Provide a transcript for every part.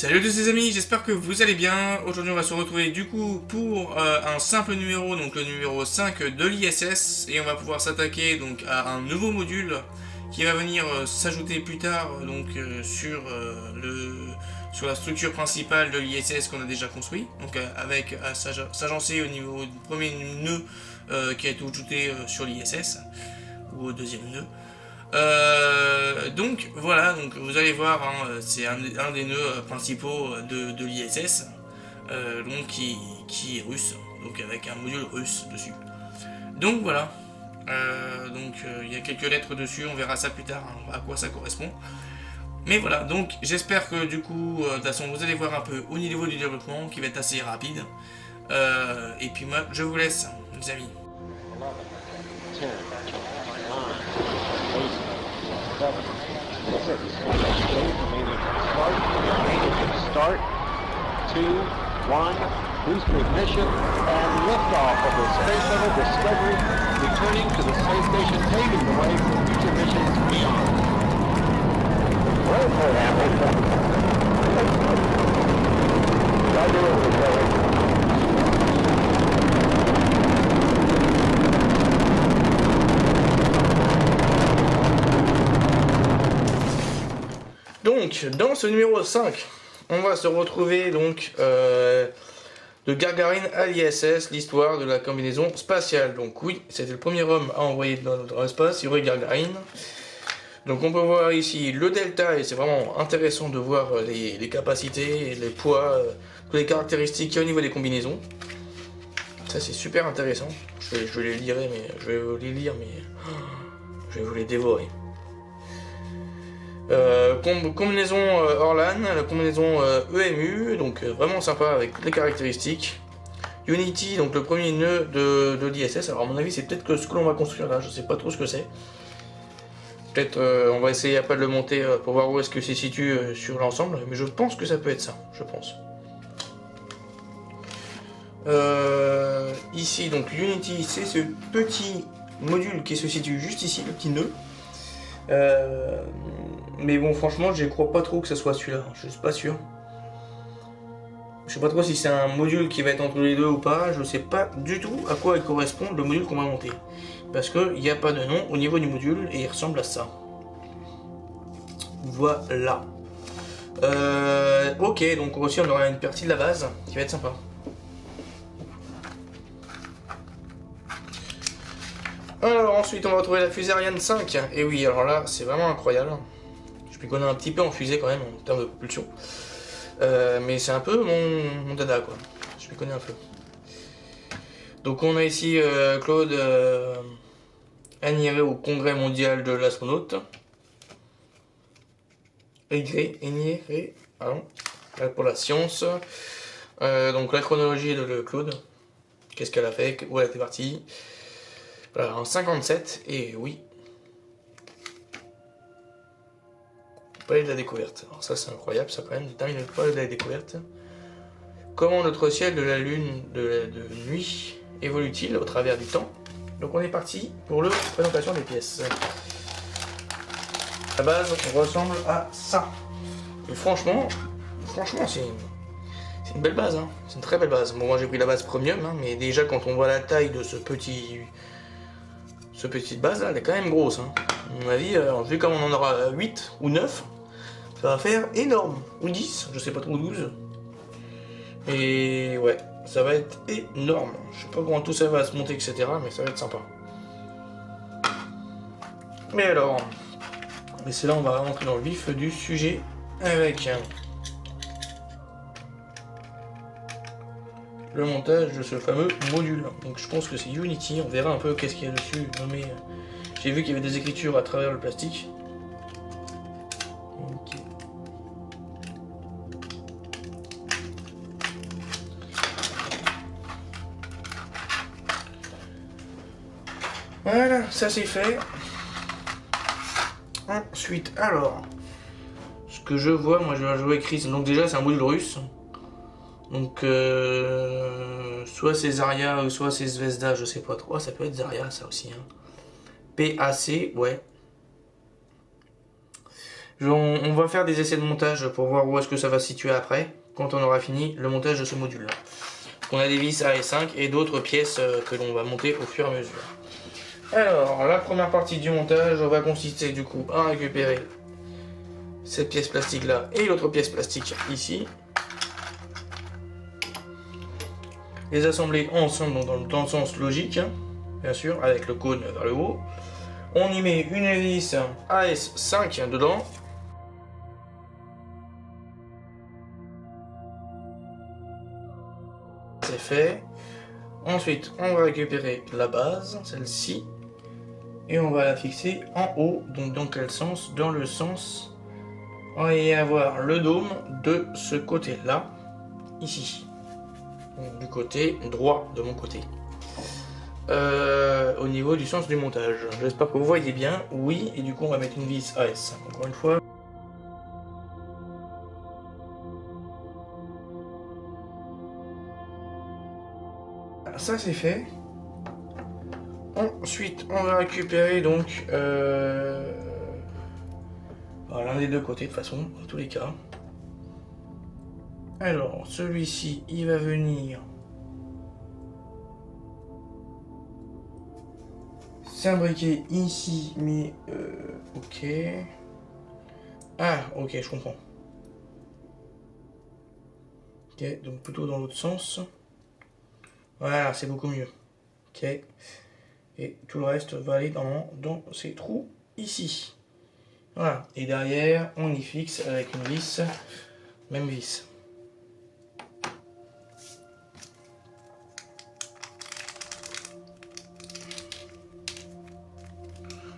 Salut à tous les amis, j'espère que vous allez bien. Aujourd'hui on va se retrouver du coup pour un simple numéro, donc le numéro 5 de l'ISS. Et on va pouvoir s'attaquer donc à un nouveau module qui va venir s'ajouter plus tard sur la structure principale de l'ISS qu'on a déjà construit. Donc avec à s'agencer au niveau du premier nœud qui a été ajouté sur l'ISS, ou au deuxième nœud. Donc voilà, donc vous allez voir, hein, c'est un des nœuds principaux de l'ISS, donc qui est russe, donc avec un module russe dessus. Donc voilà, il y a quelques lettres dessus, on verra ça plus tard, hein, à quoi ça correspond. Mais voilà, donc j'espère que du coup, de toute façon, vous allez voir un peu au niveau du développement qui va être assez rapide. Et puis moi, je vous laisse, les amis. 10, 9, 8, 7, 6, 5, 4, start, 2, 1, boost ignition, and liftoff of the Space Shuttle Discovery, returning to the space station, paving the way for future missions beyond. Well, for Hamilton. Donc, dans ce numéro 5, on va se retrouver donc de Gagarin à l'ISS, l'histoire de la combinaison spatiale. Donc oui, c'était le premier homme à envoyer dans l'espace, Yuri Gagarin. Donc on peut voir ici le delta, et c'est vraiment intéressant de voir les capacités, les poids, toutes les caractéristiques qu'il y a au niveau des combinaisons. Ça c'est super intéressant. Je vais les lire, mais je vais vous les dévorer. Combinaison Orlan, la combinaison EMU, donc vraiment sympa avec toutes les caractéristiques. Unity, donc le premier nœud de l'ISS. Alors à mon avis c'est peut-être que ce que l'on va construire là, je sais pas trop ce que c'est. Peut-être on va essayer après de le monter pour voir où est-ce que c'est situé sur l'ensemble, mais je pense que ça peut être ça, je pense. Ici donc Unity, c'est ce petit module qui se situe juste ici, le petit nœud. Mais bon, franchement, je crois pas trop que ce soit celui-là, je suis pas sûr. Je sais pas trop si c'est un module qui va être entre les deux ou pas, je sais pas du tout à quoi il correspond le module qu'on va monter. Parce qu'il n'y a pas de nom au niveau du module et il ressemble à ça. Voilà. Ok, donc aussi on aura une partie de la base qui va être sympa. Alors ensuite on va retrouver la fusée Ariane 5. Et oui, alors là c'est vraiment incroyable. Je m'y connais un petit peu en fusée quand même en termes de propulsion. Mais c'est un peu mon dada quoi. Je m'y connais un peu. Donc on a ici Claude Agniret au congrès mondial de l'astronaute. Agniret, pardon, pour la science. Donc la chronologie de Claude. Qu'est-ce qu'elle a fait, où elle était partie. Voilà, en 57, et oui. Palais de la découverte. Alors ça c'est incroyable, ça quand même, détermine le palais de la découverte. Comment notre ciel de la lune de nuit évolue-t-il au travers du temps? Donc on est parti pour la présentation des pièces. La base ressemble à ça. Et franchement c'est une belle base, hein. C'est une très belle base. Bon, moi j'ai pris la base premium, hein, mais déjà quand on voit la taille de cette petite base là, elle est quand même grosse, hein. À mon avis, vu comme on en aura 8 ou 9, ça va faire énorme. Ou 10, je sais pas trop, 12. Et ouais, ça va être énorme. Je sais pas comment tout ça va se monter, etc. Mais ça va être sympa. Mais alors, et c'est là on va rentrer dans le vif du sujet avec le montage de ce fameux module. Donc je pense que c'est Unity, on verra un peu qu'est-ce qu'il y a dessus nommé. J'ai vu qu'il y avait des écritures à travers le plastique. Okay. Voilà, ça c'est fait. Ensuite, alors, ce que je vois, moi je vais jouer écrit, donc déjà c'est un module russe. Donc, soit c'est Zarya, soit c'est Zvezda, je sais pas trop. Ça peut être Zarya, ça aussi. Hein. PAC, ouais. On va faire des essais de montage pour voir où est-ce que ça va se situer après, quand on aura fini le montage de ce module là. On a des vis AS5 et d'autres pièces que l'on va monter au fur et à mesure. Alors, la première partie du montage va consister du coup à récupérer cette pièce plastique là et l'autre pièce plastique ici. Les assembler ensemble dans le sens logique, hein, bien sûr, avec le cône vers le haut. On y met une vis AS5 dedans. C'est fait. Ensuite, on va récupérer la base, celle-ci, et on va la fixer en haut. Donc dans quel sens? Dans le sens, on va y avoir le dôme de ce côté-là, ici. Donc, du côté droit de mon côté. Au niveau du sens du montage. J'espère que vous voyez bien. Oui, et du coup on va mettre une vis AS. Encore une fois. Ça c'est fait. Ensuite on va récupérer donc l'un des deux côtés de toute façon, dans tous les cas. Alors celui-ci il va venir s'imbriquer ici, mais ok. Ah ok, je comprends. Ok, donc plutôt dans l'autre sens. Voilà, c'est beaucoup mieux. Ok. Et tout le reste va aller dans ces trous ici. Voilà. Et derrière, on y fixe avec une vis. Même vis.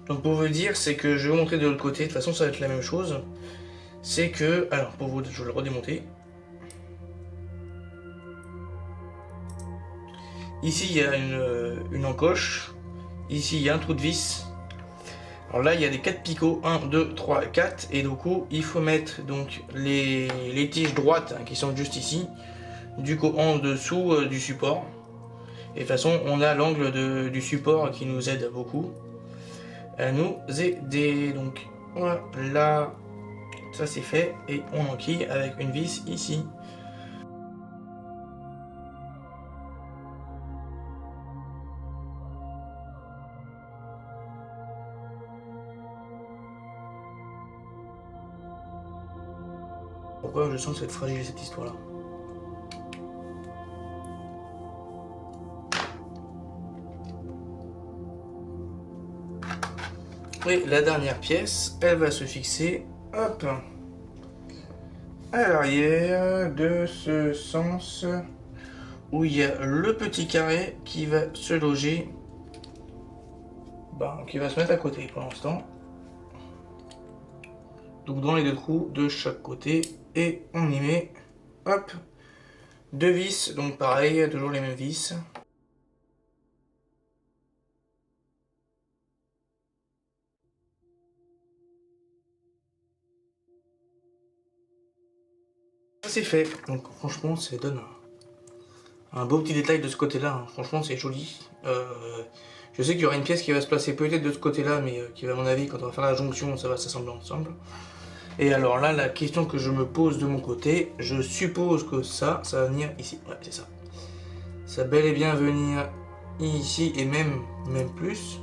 Donc pour vous dire, c'est que je vais vous montrer de l'autre côté. De toute façon, ça va être la même chose. C'est que... Alors, pour vous, je vais le redémonter. Ici, il y a une encoche. Ici, il y a un trou de vis. Alors là, il y a des 4 picots. 1, 2, 3, 4. Et du coup, il faut mettre donc les tiges droites hein, qui sont juste ici. Du coup, en dessous du support. Et de toute façon, on a l'angle du support qui nous aide beaucoup à nous aider. Donc voilà, ça c'est fait. Et on enquille avec une vis ici. Pourquoi je sens cette fragile cette histoire là? Et la dernière pièce, elle va se fixer, hop, à l'arrière de ce sens où il y a le petit carré qui va se loger, qui va se mettre à côté pour l'instant. Donc dans les deux trous de chaque côté, et on y met, hop, deux vis, donc pareil, toujours les mêmes vis. Ça c'est fait, donc franchement ça donne un beau petit détail de ce côté là, hein. Franchement c'est joli. Je sais qu'il y aura une pièce qui va se placer peut-être de ce côté là, mais qui va à mon avis quand on va faire la jonction ça va s'assembler ensemble. Et alors là la question que je me pose de mon côté, je suppose que ça va venir ici, ouais c'est ça. Ça bel et bien venir ici et même plus.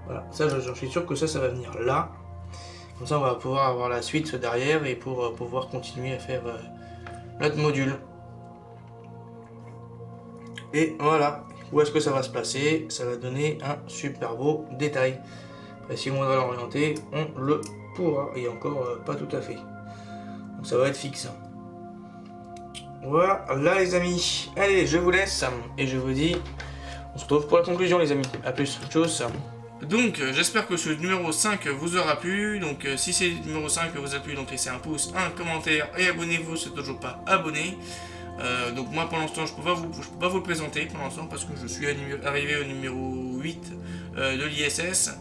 Voilà, ça j'en suis sûr que ça va venir là. Comme ça on va pouvoir avoir la suite derrière et pour pouvoir continuer à faire notre module. Et voilà, où est-ce que ça va se placer? Ça va donner un super beau détail. Après si on va l'orienter, on le pourra. Et encore pas tout à fait. Donc ça va être fixe. Voilà les amis. Allez, je vous laisse et je vous dis, on se retrouve pour la conclusion les amis. A plus, tchuss. Donc j'espère que ce numéro 5 vous aura plu. Donc si c'est le numéro 5 vous a plu, donc laissez un pouce, un commentaire et abonnez-vous si vous n'êtes toujours pas abonné. Donc moi pour l'instant je peux pas vous le présenter pour l'instant parce que je suis arrivé au numéro 8 de l'ISS.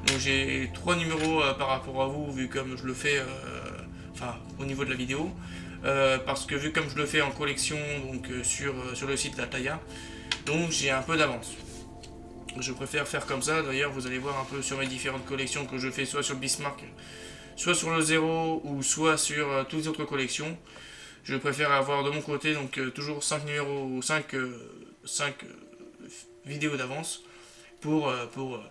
Donc j'ai 3 numéros par rapport à vous vu comme je le fais au niveau de la vidéo. Parce que vu comme je le fais en collection donc sur le site d'Altaya, donc j'ai un peu d'avance. Je préfère faire comme ça. D'ailleurs, vous allez voir un peu sur mes différentes collections que je fais, soit sur le Bismarck, soit sur le 0, ou soit sur toutes les autres collections. Je préfère avoir de mon côté donc toujours 5 numéros, 5 vidéos d'avance pour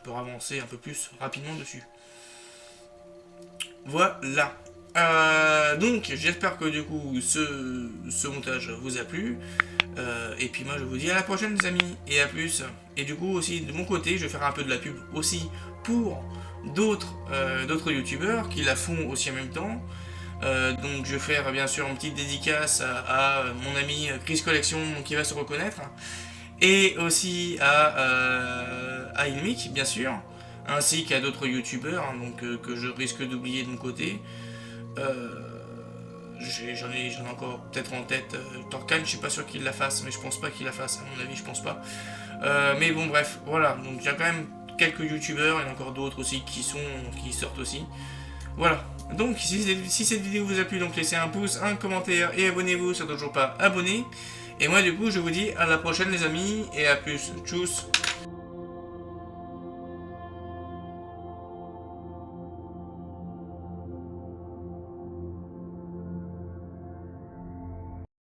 avancer un peu plus rapidement dessus. Voilà. Donc j'espère que du coup ce montage vous a plu. Et puis moi je vous dis à la prochaine les amis. Et à plus. Et du coup aussi de mon côté je vais faire un peu de la pub aussi pour d'autres youtubeurs qui la font aussi en même temps. Donc je vais faire bien sûr une petite dédicace à mon ami Chris Collection qui va se reconnaître. Et aussi à Ilmic bien sûr. Ainsi qu'à d'autres youtubeurs hein, donc, que je risque d'oublier de mon côté. J'en ai encore peut-être en tête. Torkan, je suis pas sûr qu'il la fasse, mais je pense pas qu'il la fasse, à mon avis, je pense pas. Mais bon, bref, voilà. Donc il y a quand même quelques youtubeurs, il y en a encore d'autres aussi qui sortent aussi. Voilà. Donc si cette vidéo vous a plu, donc laissez un pouce, un commentaire et abonnez-vous si vous n'êtes toujours pas abonné. Et moi du coup je vous dis à la prochaine les amis et à plus. Tchuss.